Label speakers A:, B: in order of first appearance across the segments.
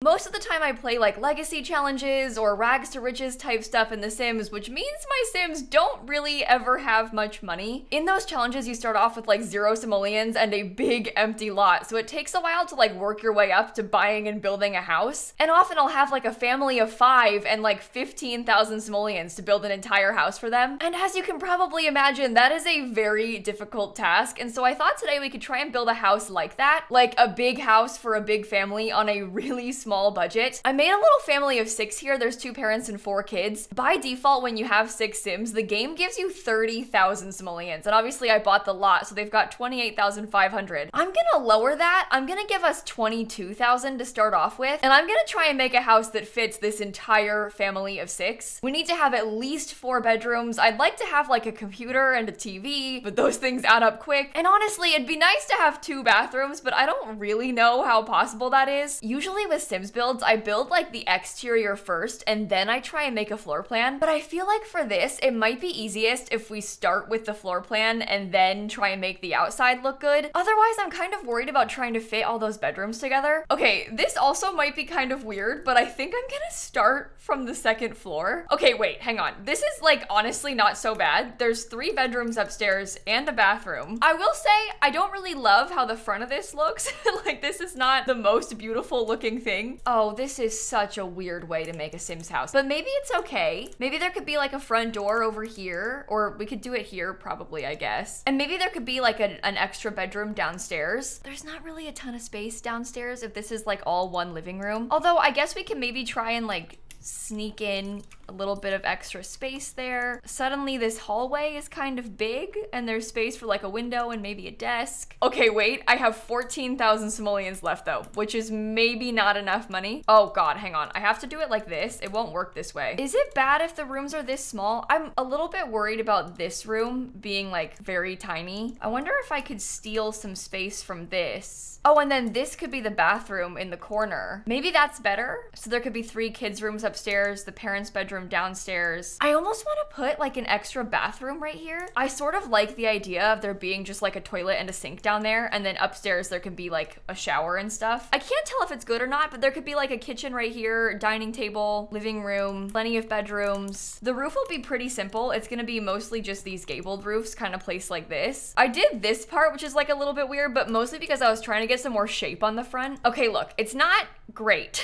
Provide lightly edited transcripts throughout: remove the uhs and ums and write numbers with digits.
A: Most of the time I play like legacy challenges or rags to riches type stuff in The Sims, which means my Sims don't really ever have much money. In those challenges, you start off with like 0 simoleons and a big empty lot, so it takes a while to like work your way up to buying and building a house. And often I'll have like a family of 5 and like 15,000 simoleons to build an entire house for them. And as you can probably imagine, that is a very difficult task. And so I thought today we could try and build a house like that, like a big house for a big family on a really small budget. I made a little family of 6 here. There's 2 parents and 4 kids. By default, when you have 6 Sims, the game gives you 30,000 simoleons. And obviously I bought the lot, so they've got 28,500. I'm gonna lower that. I'm gonna give us 22,000 to start off with. And I'm gonna try and make a house that fits this entire family of 6. We need to have at least 4 bedrooms. I'd like to have like a computer and a TV, but those things add up quick. And honestly, it'd be nice to have 2 bathrooms, but I don't really know how possible that is. Usually with Sims builds, I build like the exterior first and then I try and make a floor plan. But I feel like for this, it might be easiest if we start with the floor plan and then try and make the outside look good. Otherwise, I'm kind of worried about trying to fit all those bedrooms together. Okay, this also might be kind of weird, but I think I'm gonna start from the 2nd floor. Okay, wait, hang on. This is like honestly not so bad. There's 3 bedrooms upstairs and a bathroom. I will say, I don't really love how the front of this looks. Like this is not the most beautiful looking thing. Oh, this is such a weird way to make a Sims house, but maybe it's okay. Maybe there could be like a front door over here, or we could do it here probably, I guess. And maybe there could be like an extra bedroom downstairs. There's not really a ton of space downstairs if this is like all one living room. Although I guess we can maybe try and like sneak in a little bit of extra space there. Suddenly this hallway is kind of big and there's space for like a window and maybe a desk. Okay, wait, I have 14,000 simoleons left though, which is maybe not enough money. Oh God, hang on. I have to do it like this. It won't work this way. Is it bad if the rooms are this small? I'm a little bit worried about this room being like very tiny. I wonder if I could steal some space from this. Oh, and then this could be the bathroom in the corner. Maybe that's better. So there could be 3 kids' rooms upstairs, the parents' bedroom downstairs. I almost want to put like an extra bathroom right here. I sort of like the idea of there being just like a toilet and a sink down there, and then upstairs there could be like a shower and stuff. I can't tell if it's good or not, but there could be like a kitchen right here, dining table, living room, plenty of bedrooms. The roof will be pretty simple. It's gonna be mostly just these gabled roofs kind of placed like this. I did this part, which is like a little bit weird, but mostly because I was trying to get some more shape on the front. Okay, look, it's not great.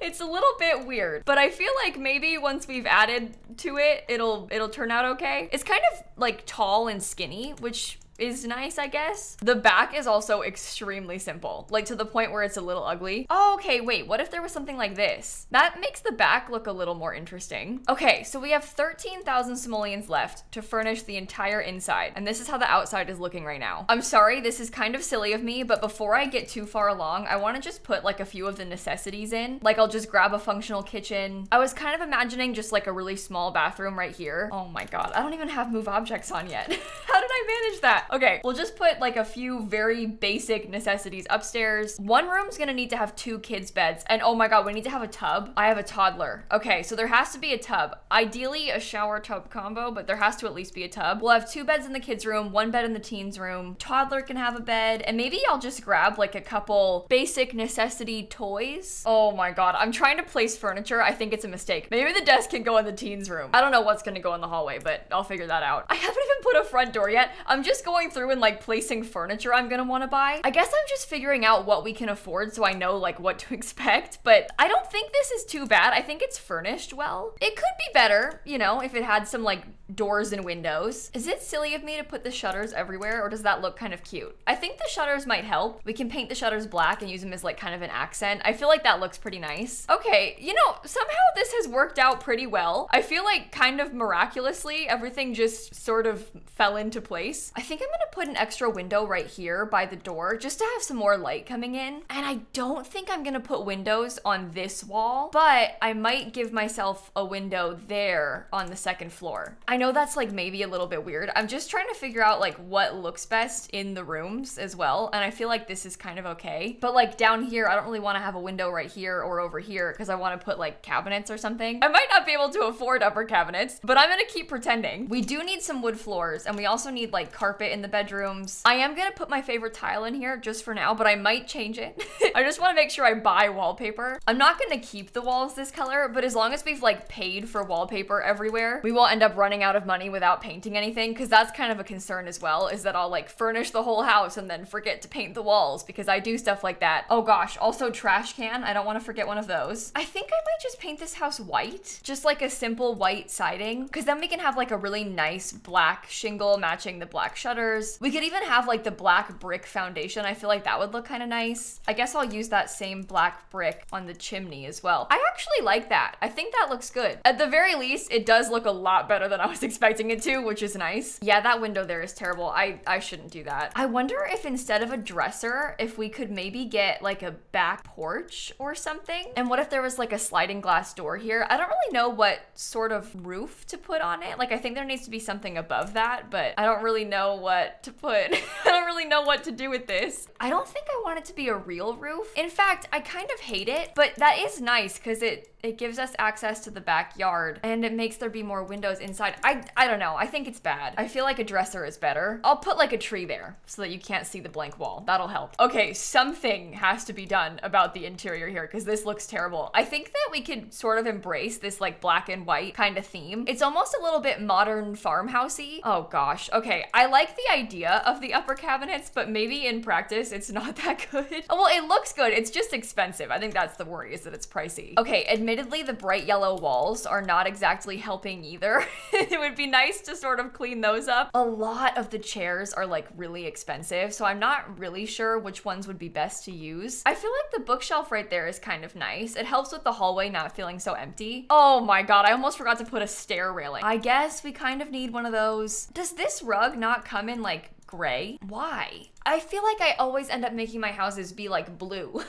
A: It's a little bit weird, but I feel like maybe once we've added to it, it'll turn out okay. It's kind of like tall and skinny, which is nice, I guess. The back is also extremely simple, like to the point where it's a little ugly. Oh, okay, wait, what if there was something like this? That makes the back look a little more interesting. Okay, so we have 13,000 simoleons left to furnish the entire inside, and this is how the outside is looking right now. I'm sorry, this is kind of silly of me, but before I get too far along, I want to just put like a few of the necessities in. Like I'll just grab a functional kitchen. I was kind of imagining just like a really small bathroom right here. Oh my God, I don't even have move objects on yet. How did I manage that? Okay, we'll just put like a few very basic necessities upstairs. One room's gonna need to have 2 kids' beds. And oh my God, we need to have a tub. I have a toddler. Okay, so there has to be a tub. Ideally a shower tub combo, but there has to at least be a tub. We'll have 2 beds in the kids' room, 1 bed in the teens' room. Toddler can have a bed, and maybe I'll just grab like a couple basic necessity toys. Oh my God, I'm trying to place furniture. I think it's a mistake. Maybe the desk can go in the teens' room. I don't know what's gonna go in the hallway, but I'll figure that out. I haven't even put a front door yet. I'm just going through and like placing furniture I'm gonna want to buy. I guess I'm just figuring out what we can afford so I know like what to expect, but I don't think this is too bad. I think it's furnished well. It could be better, you know, if it had some like doors and windows. Is it silly of me to put the shutters everywhere, or does that look kind of cute? I think the shutters might help. We can paint the shutters black and use them as like kind of an accent. I feel like that looks pretty nice. Okay, you know, somehow this has worked out pretty well. I feel like kind of miraculously everything just sort of fell into place. I think I'm gonna put an extra window right here by the door just to have some more light coming in. And I don't think I'm gonna put windows on this wall, but I might give myself a window there on the 2nd floor. I know that's like maybe a little bit weird. I'm just trying to figure out like what looks best in the rooms as well. And I feel like this is kind of okay. But like down here, I don't really want to have a window right here or over here because I want to put like cabinets or something. I might not be able to afford upper cabinets, but I'm gonna keep pretending. We do need some wood floors, and we also need like carpet it in the bedrooms. I am gonna put my favorite tile in here just for now, but I might change it. I just wanna make sure I buy wallpaper. I'm not gonna keep the walls this color, but as long as we've like paid for wallpaper everywhere, we won't end up running out of money without painting anything, because that's kind of a concern as well, is that I'll like furnish the whole house and then forget to paint the walls, because I do stuff like that. Oh gosh, also trash can. I don't wanna forget one of those. I think I might just paint this house white, just like a simple white siding, because then we can have like a really nice black shingle matching the black shutters. We could even have like the black brick foundation. I feel like that would look kind of nice. I guess I'll use that same black brick on the chimney as well. I actually like that. I think that looks good. At the very least, it does look a lot better than I was expecting it to, which is nice. Yeah, that window there is terrible. I shouldn't do that. I wonder if instead of a dresser, if we could maybe get like a back porch or something. And what if there was like a sliding glass door here? I don't really know what sort of roof to put on it. Like I think there needs to be something above that, but I don't really know what to put. I don't really know what to do with this. I don't think I want it to be a real roof. In fact, I kind of hate it, but that is nice because it gives us access to the backyard and it makes there be more windows inside. I don't know. I think it's bad. I feel like a dresser is better. I'll put like a tree there so that you can't see the blank wall. That'll help. Okay, something has to be done about the interior here because this looks terrible. I think that we could sort of embrace this like black and white kind of theme. It's almost a little bit modern farmhousey. Oh gosh. Okay, I like the idea of the upper cabinets, but maybe in practice it's not that good. Well, it looks good. It's just expensive. I think that's the worry, is that it's pricey. Okay, admittedly, the bright yellow walls are not exactly helping either. It would be nice to sort of clean those up. A lot of the chairs are like really expensive, so I'm not really sure which ones would be best to use. I feel like the bookshelf right there is kind of nice. It helps with the hallway not feeling so empty. Oh my god, I almost forgot to put a stair railing. I guess we kind of need one of those. Does this rug not come in like gray? Why? I feel like I always end up making my houses be like blue.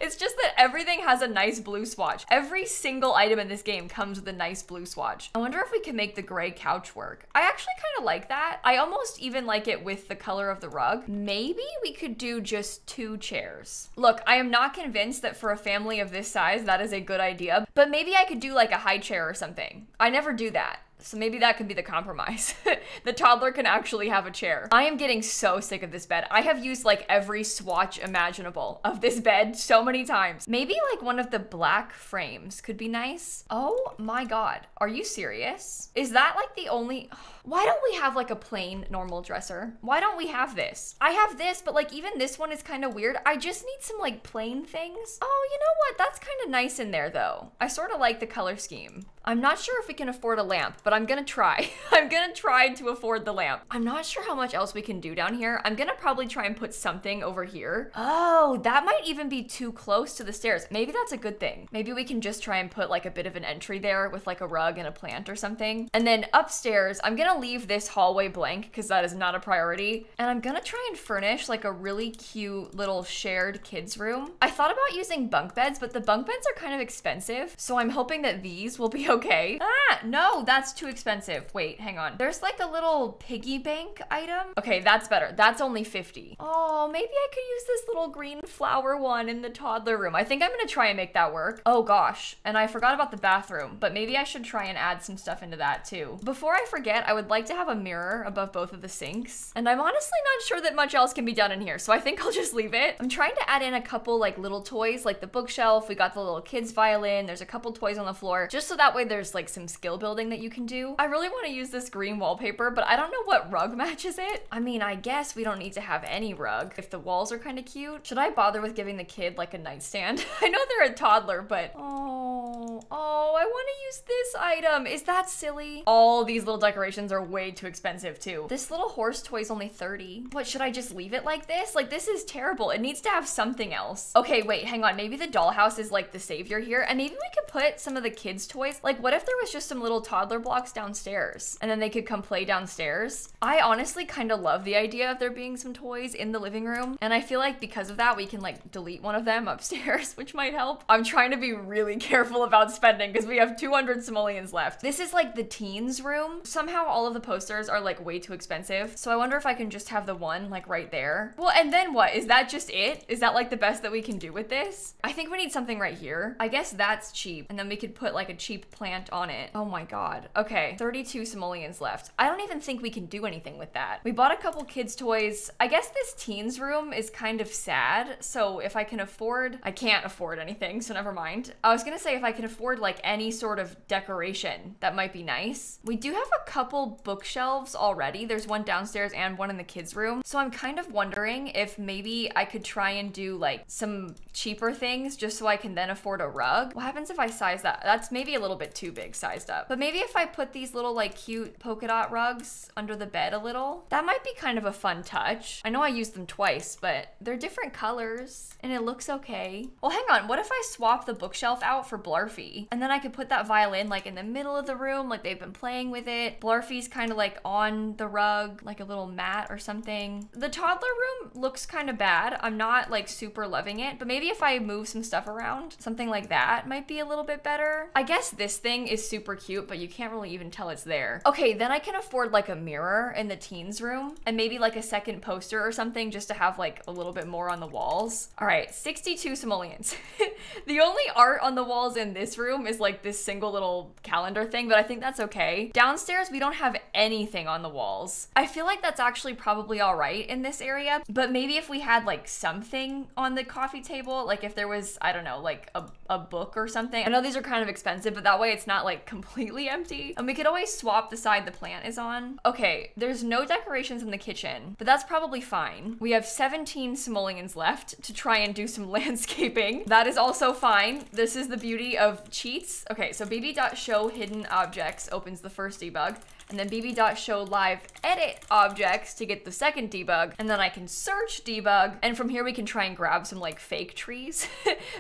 A: It's just that everything has a nice blue swatch. Every single item in this game comes with a nice blue swatch. I wonder if we can make the gray couch work. I actually kind of like that. I almost even like it with the color of the rug. Maybe we could do just 2 chairs. Look, I am not convinced that for a family of this size, that is a good idea, but maybe I could do like a high chair or something. I never do that. So maybe that could be the compromise. The toddler can actually have a chair. I am getting so sick of this bed. I have used like every swatch imaginable of this bed so many times. Maybe like one of the black frames could be nice. Oh my god. Are you serious? Is that like the only... Why don't we have like a plain normal dresser? Why don't we have this? I have this, but like even this one is kind of weird. I just need some like plain things. Oh, you know what? That's kind of nice in there though. I sort of like the color scheme. I'm not sure if we can afford a lamp, but I'm gonna try. I'm gonna try to afford the lamp. I'm not sure how much else we can do down here. I'm gonna probably try and put something over here. Oh, that might even be too close to the stairs. Maybe that's a good thing. Maybe we can just try and put like a bit of an entry there with like a rug and a plant or something. And then upstairs, I'm gonna leave this hallway blank because that is not a priority. And I'm gonna try and furnish like a really cute little shared kids room. I thought about using bunk beds, but the bunk beds are kind of expensive. So I'm hoping that these will be okay. Ah, no, that's too expensive. Wait, hang on. There's like a little piggy bank item. Okay, that's better. That's only 50. Oh, maybe I could use this little green flower one in the toddler room. I think I'm gonna try and make that work. Oh gosh, and I forgot about the bathroom, but maybe I should try and add some stuff into that too. Before I forget, I would like to have a mirror above both of the sinks. And I'm honestly not sure that much else can be done in here, so I think I'll just leave it. I'm trying to add in a couple like little toys, like the bookshelf. We got the little kids violin. There's a couple toys on the floor, just so that way there's like some skill building that you can do. I really want to use this green wallpaper, but I don't know what rug matches it. I mean, I guess we don't need to have any rug if the walls are kind of cute. Should I bother with giving the kid like a nightstand? I know they're a toddler, but oh, I want to use this item. Is that silly? All these little decorations are way too expensive too. This little horse toy is only 30. What, should I just leave it like this? Like, this is terrible. It needs to have something else. Okay, wait, hang on. Maybe the dollhouse is like the savior here, and maybe we could put some of the kids' toys. Like, what if there was just some little toddler blocks downstairs and then they could come play downstairs? I honestly kind of love the idea of there being some toys in the living room, and I feel like because of that we can like delete one of them upstairs, which might help. I'm trying to be really careful about spending because we have 200 simoleons left. This is like the teens room. Somehow all of the posters are like way too expensive, so I wonder if I can just have the one like right there. Well, and then what? Is that just it? Is that like the best that we can do with this? I think we need something right here. I guess that's cheap. cheap. And then we could put like a cheap plant on it. Oh my God. Okay, 32 simoleons left. I don't even think we can do anything with that. We bought a couple kids' toys. I guess this teens room is kind of sad. So if I can afford, I can't afford anything, so never mind. I was gonna say if I can afford like any sort of decoration, that might be nice. We do have a couple bookshelves already. There's one downstairs and one in the kids' room. So I'm kind of wondering if maybe I could try and do like some cheaper things just so I can then afford a rug. What happens if I size that? That's maybe a little bit too big sized up. But maybe if I put these little like cute polka dot rugs under the bed a little, that might be kind of a fun touch. I know I used them twice, but they're different colors and it looks okay. Well, hang on. What if I swap the bookshelf out for Blarfy? And then I could put that violin like in the middle of the room, like they've been playing with it. Blarfy's kind of like on the rug, like a little mat or something. The toddler room looks kind of bad. I'm not like super loving it, but maybe if I move some stuff around, something like that might be a little bit better. I guess this thing is super cute, but you can't really even tell it's there. Okay, then I can afford like a mirror in the teens room and maybe like a second poster or something just to have like a little bit more on the walls. All right, 62 simoleons. The only art on the walls in this room is like this single little calendar thing, but I think that's okay. Downstairs, we don't have anything on the walls. I feel like that's actually probably all right in this area, but maybe if we had like something on the coffee table, like if there was, I don't know, like a book or something. I know these are kind of expensive, but that way it's not like completely empty. And we could always swap the side the plant is on. Okay, there's no decorations in the kitchen, but that's probably fine. We have 17 simoleons left to try and do some landscaping. That is also fine. This is the beauty of cheats. Okay, so bb.show hidden objects opens the first debug, and then bb.show live edit objects to get the second debug, and then I can search debug, and from here we can try and grab some like fake trees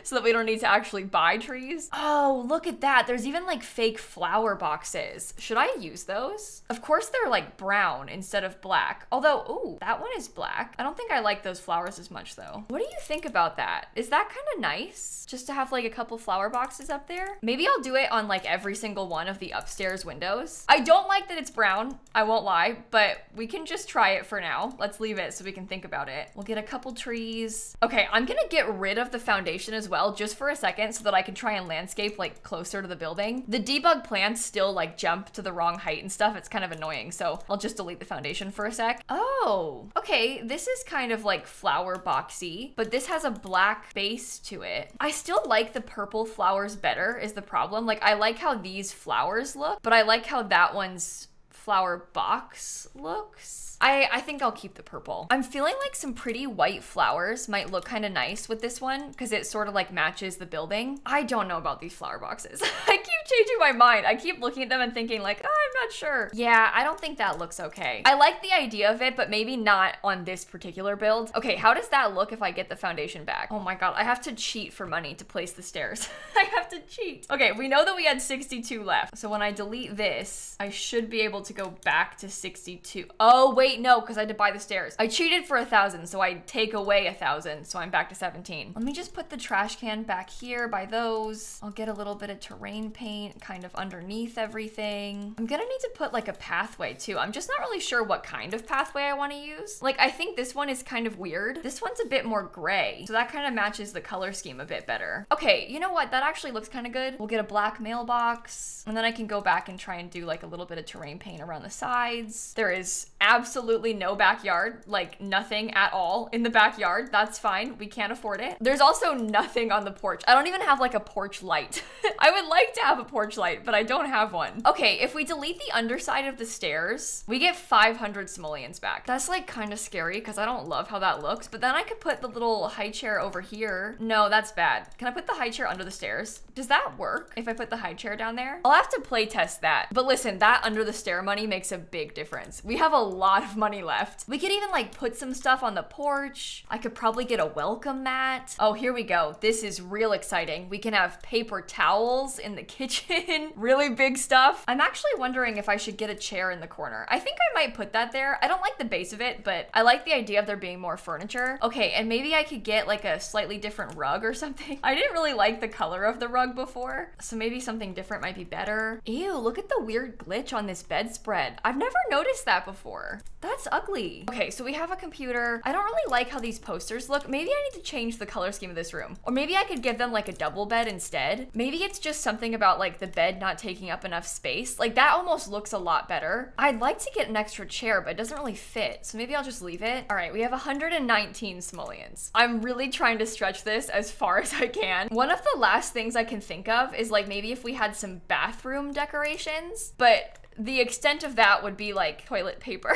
A: so that we don't need to actually buy trees. Oh, look at that. There's even like fake flower boxes. Should I use those? Of course they're like brown instead of black. Although, ooh, that one is black. I don't think I like those flowers as much though. What do you think about that? Is that kind of nice? Just to have like a couple flower boxes up there? Maybe I'll do it on like every single one of the upstairs windows. I don't like that it's brown, I won't lie, but we can just try it for now. Let's leave it so we can think about it. We'll get a couple trees. Okay, I'm gonna get rid of the foundation as well, just for a second, so that I can try and landscape like closer to the building. The debug plants still like jump to the wrong height and stuff. It's kind of annoying, so I'll just delete the foundation for a sec. Oh, okay, this is kind of like flower boxy, but this has a black base to it. I still like the purple flowers better is the problem. Like I like how these flowers look, but I like how that one's flower box looks. I think I'll keep the purple. I'm feeling like some pretty white flowers might look kind of nice with this one because it sort of like matches the building. I don't know about these flower boxes. I keep changing my mind. I keep looking at them and thinking like, oh, I'm not sure. Yeah, I don't think that looks okay. I like the idea of it, but maybe not on this particular build. Okay, how does that look if I get the foundation back? Oh my God, I have to cheat for money to place the stairs. I have to cheat. Okay, we know that we had 62 left. So when I delete this, I should be able to go back to 62. Oh, wait, no, because I had to buy the stairs. I cheated for 1,000, so I take away 1,000, so I'm back to 17. Let me just put the trash can back here by those. I'll get a little bit of terrain paint kind of underneath everything. I'm gonna need to put like a pathway too. I'm just not really sure what kind of pathway I want to use. Like, I think this one is kind of weird. This one's a bit more gray, so that kind of matches the color scheme a bit better. Okay, you know what? That actually looks kind of good. We'll get a black mailbox, and then I can go back and try and do like a little bit of terrain paint around the sides. There is absolutely no backyard, like nothing at all in the backyard. That's fine. We can't afford it. There's also nothing on the porch. I don't even have like a porch light. I would like to have a porch light, but I don't have one. Okay, if we delete the underside of the stairs, we get 500 simoleons back. That's like kind of scary because I don't love how that looks, but then I could put the little high chair over here. No, that's bad. Can I put the high chair under the stairs? Does that work if I put the high chair down there? I'll have to play test that. But listen, that under the stair money makes a big difference. We have a lot of money left. We could even like put some stuff on the porch. I could probably get a welcome mat. Oh, here we go. This is real exciting. We can have paper towels in the kitchen. kitchen, really big stuff. I'm actually wondering if I should get a chair in the corner. I think I might put that there. I don't like the base of it, but I like the idea of there being more furniture. Okay, and maybe I could get like a slightly different rug or something. I didn't really like the color of the rug before, so maybe something different might be better. Ew, look at the weird glitch on this bedspread. I've never noticed that before. That's ugly. Okay, so we have a computer. I don't really like how these posters look. Maybe I need to change the color scheme of this room. Or maybe I could give them like a double bed instead. Maybe it's just something about like the bed not taking up enough space. Like that almost looks a lot better. I'd like to get an extra chair, but it doesn't really fit. So maybe I'll just leave it. All right, we have 119 simoleons. I'm really trying to stretch this as far as I can. One of the last things I can think of is like maybe if we had some bathroom decorations, but the extent of that would be like toilet paper.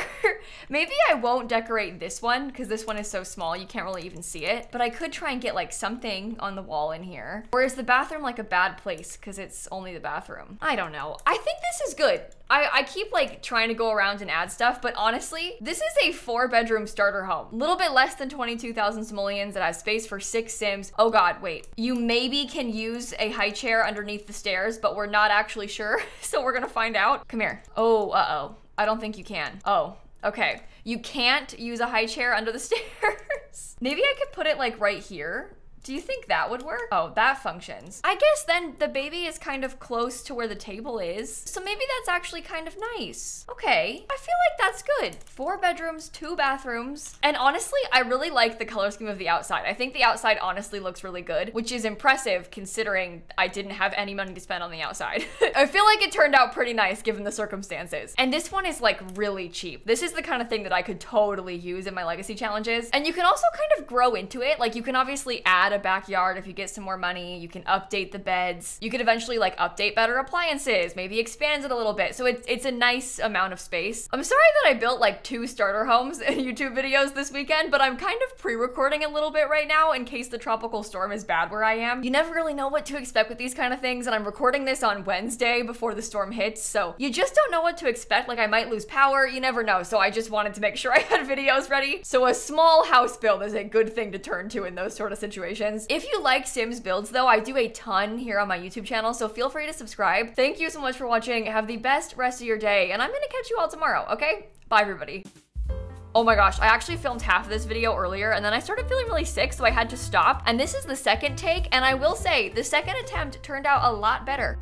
A: Maybe I won't decorate this one because this one is so small you can't really even see it, but I could try and get like something on the wall in here. Or is the bathroom like a bad place because it's only the bathroom? I don't know. I think this is good. I keep like trying to go around and add stuff, but honestly, this is a 4-bedroom starter home. A little bit less than 22,000 simoleons. That has space for 6 Sims. Oh God, wait. You maybe can use a high chair underneath the stairs, but we're not actually sure. So we're gonna find out. Come here. Oh, uh-oh. I don't think you can. Oh, okay. You can't use a high chair under the stairs. Maybe I could put it like right here. Do you think that would work? Oh, that functions. I guess then the baby is kind of close to where the table is. So maybe that's actually kind of nice. Okay, I feel like that's good. 4 bedrooms, 2 bathrooms. And honestly, I really like the color scheme of the outside. I think the outside honestly looks really good, which is impressive considering I didn't have any money to spend on the outside. I feel like it turned out pretty nice given the circumstances. And this one is like really cheap. This is the kind of thing that I could totally use in my legacy challenges. And you can also kind of grow into it. Like you can obviously add a backyard if you get some more money. You can update the beds. You could eventually like update better appliances, maybe expand it a little bit. So it's a nice amount of space. I'm sorry that I built like 2 starter homes in YouTube videos this weekend, but I'm kind of pre-recording a little bit right now in case the tropical storm is bad where I am. You never really know what to expect with these kind of things, and I'm recording this on Wednesday before the storm hits, so you just don't know what to expect. Like I might lose power, you never know. So I just wanted to make sure I had videos ready. So a small house build is a good thing to turn to in those sort of situations. If you like Sims builds though, I do a ton here on my YouTube channel, so feel free to subscribe. Thank you so much for watching. Have the best rest of your day, and I'm gonna catch you all tomorrow, okay? Bye everybody. Oh my gosh, I actually filmed half of this video earlier and then I started feeling really sick, so I had to stop. And this is the second take, and I will say the second attempt turned out a lot better.